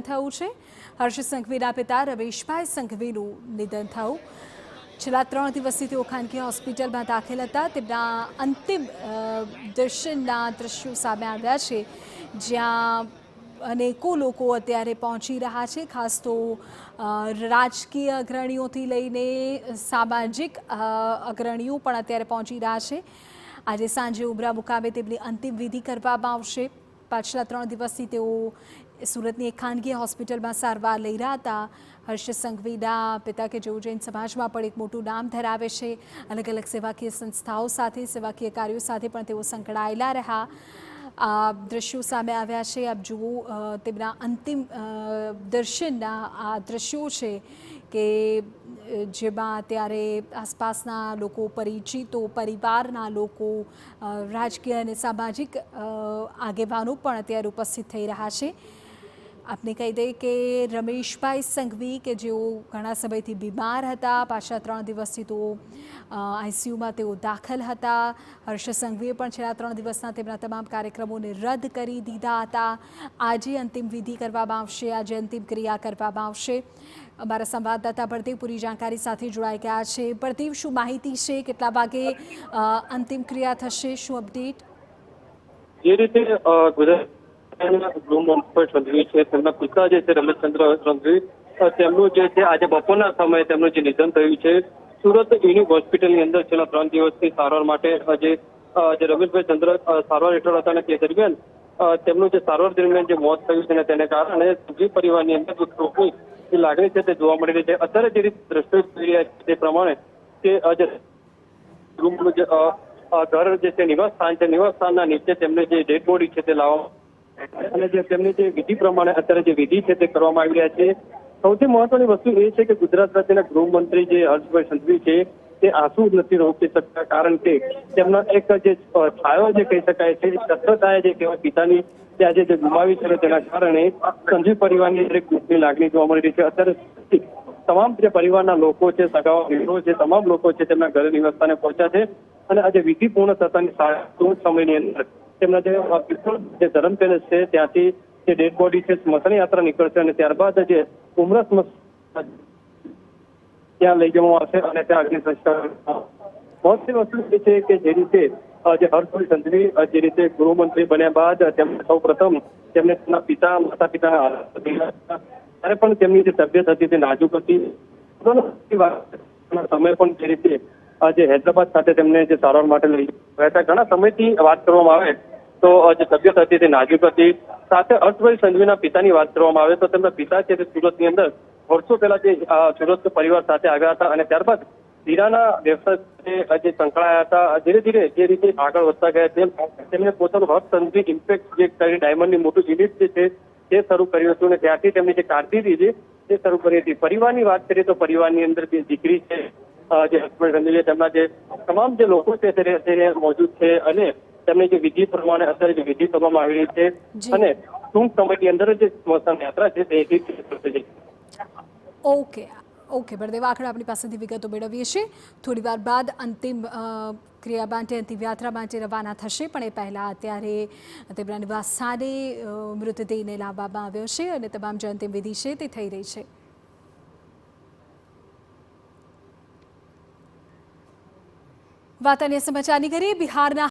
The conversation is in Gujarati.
થયું છે। હર્ષ સંઘવીના પિતા રમેશભાઈ સંઘવીનું નિધન થયું। છેલ્લા 3 દિવસથી તેઓ ખાનગી હોસ્પિટલમાં દાખલ હતા। તેમના અંતિમ દર્શનના દ્રશ્યો સામે આવ્યા છે, જ્યાં અનેકો લોકો અત્યારે પહોંચી રહ્યા છે। ખાસ તો રાજકીય અગ્રણીઓથી લઈને સામાજિક અગ્રણીઓ પણ અત્યારે પહોંચી રહ્યા છે। આજે સાંજે ઉમરા મુકામે તેમની અંતિમ વિધિ કરવામાં આવશે। પાછલા 3 દિવસથી તેઓ સુરતની એક ખાનગી હોસ્પિટલમાં સારવાર લઈ રહ્યા હતા। હર્ષ સંઘવીના પિતા કે જેઓ જૈન સમાજમાં પણ એક મોટું નામ ધરાવે છે, અલગ અલગ સેવાકીય સંસ્થાઓ સાથે, સેવાકીય કાર્યો સાથે પણ તેઓ સંકળાયેલા રહ્યા। આ દ્રશ્યો સામે આવ્યા છે। આપ જુઓ, તેમના અંતિમ દર્શનના આ દ્રશ્યો છે કે જેમાં અત્યારે આસપાસના લોકો, પરિચિતો, પરિવારના લોકો, રાજકીય અને સામાજિક આગેવાનો પણ અત્યારે ઉપસ્થિત થઈ રહ્યા છે। આપને કહી દઈએ કે રમેશભાઈ સંઘવી કે જેઓ ઘણા સમયથી બીમાર હતા, પાછલા 3 દિવસથી તો આઈસીયુમાં તેઓ દાખલ હતા। હર્ષ સંઘવીએ પણ છેલ્લા 3 દિવસના તેમના તમામ કાર્યક્રમોને રદ કરી દીધા હતા। આજે અંતિમ વિધિ કરવામાં આવશે, આજે અંતિમ ક્રિયા કરવામાં આવશે। અમારા સંવાદદાતા પ્રદીપ પૂરી જાણકારી સાથે જોડાઈ ગયા છે। પ્રદીપ, શું માહિતી છે? કેટલા વાગે અંતિમ ક્રિયા થશે? શું અપડેટ? જે રીતે ગુજરાત ગૃહમંત્રી સંઘવી છે, તેમના પિતા જે છે રમેશચંદ્ર સંઘવી, તેમનું જે છે આજે બપોરના સમયે તેમનું જે નિધન થયું છે સુરત યુનિક હોસ્પિટલની અંદર છેલ્લા 3 દિવસથી સારવાર માટે જે રમેશભાઈ ચંદ્ર સારવાર હેઠળ હતા અને તે દરમિયાન તેમનું જે સારવાર દરમિયાન જે મોત થયું છે ને તેને કારણે સંઘવી પરિવારની અંદર જે શોકની લાગણી છે તે જોવા મળી રહી છે। અત્યારે જે રીતે દ્રશ્યો જોઈ રહ્યા છે તે પ્રમાણે કે ગૃહનું જે ઘર જે છે નિવાસ સ્થાન છે, નિવાસ સ્થાનના નીચે તેમને જે ડેડ બોડી છે તે લાવવામાં અને જે તેમની જે વિધિ પ્રમાણે અત્યારે જે વિધિ છે તે કરવામાં આવી રહ્યા છે। સૌથી મહત્વની વસ્તુ એ છે કે ગુજરાત રાજ્યના ગૃહમંત્રી જે હર્ષભાઈ સંઘવી છે તે આંસુ નથી રોકી શકતા, કારણ કે તેમના એક જે છાયો જે કહી શકાય છે, શસ્ત્રછાયા જે કહેવાય પિતાની તે આજે જે ગુમાવી છે તેના કારણે સંઘવી પરિવારની એક દુઃખની લાગણી જોવા મળી રહી છે। અત્યારે તમામ જે પરિવારના લોકો છે, સગાઓ મિત્રો છે, તમામ લોકો છે તેમના ઘરે નિવાસસ્થાને પહોંચ્યા છે અને આજે વિધિ પૂર્ણ થતાની ટૂંક સમયની અંદર તેમના જે ધર્મ પેલેસ છે ત્યાંથી જે ડેડ બોડી છે સ્મશાન યાત્રા નીકળશે અને ત્યારબાદ જે ઉમરા સ્મશાન ત્યાં લઈ જવામાં આવશે અને ત્યાં અગ્નિ સંસ્કાર। મહત્વની વસ્તુ એ છે કે જે રીતે જે હર્ષભાઈ સંઘવી જે રીતે ગૃહમંત્રી બન્યા બાદ તેમને સૌપ્રથમ તેમને તેમના પિતા, માતા પિતાના ત્યારે પણ તેમની જે તબિયત હતી તે નાજુક હતી। સમય પણ જે રીતે જે હૈદરાબાદ ખાતે તેમને જે સારવાર માટે લઈ ગયા હતા, ઘણા સમયથી વાત કરવામાં આવે તો જે તબિયત હતી તે નાજુક હતી। સાથે હર્ષભાઈ સંઘવીના પિતાની વાત કરવામાં આવે તો તેમના પિતા છે તે સુરતની અંદર વર્ષો પહેલા જે સુરત પરિવાર સાથે આવ્યા હતા અને ત્યારબાદ હીરાના વ્યવસાય જે સંકળાયા હતા। ધીરે ધીરે જે રીતે આગળ વધતા ગયા તેમ તેમને પોતાનું હર્ષ સંઘવી ઇમ્પેક્ટ જે કરી ડાયમંડની મોટું યુનિટ જે છે તે શરૂ કર્યું હતું અને ત્યારથી તેમની જે કારકિર્દી છે તે શરૂ કરી હતી। પરિવારની વાત કરીએ તો પરિવારની અંદર જે દીકરી છે જે હર્ષભાઈ સંઘવી, તેમના જે તમામ જે લોકો છે તે મોજૂદ છે અને તેમની જે વિધિ પ્રમાણે અત્યારે જે વિધિ કરવામાં આવી રહી છે અને ટૂંક સમયની અંદર જે સ્મશાન યાત્રા છે તે થશે। ઓકે બળદેવ, આખરે આપણી પાસેથી વિગતો મેળવીએ છીએ। થોડી વાર બાદ અંતિમ ક્રિયા માટે, અંતિમ યાત્રા માટે રવાના થશે, પણ એ પહેલાં અત્યારે તેમના નિવાસ સ્થાને મૃતદેહને લાવવામાં આવ્યો છે અને તમામ જે અંતિમ વિધિ છે તે થઈ રહી છે। વાત અન્ય સમાચારની કરીએ। બિહારના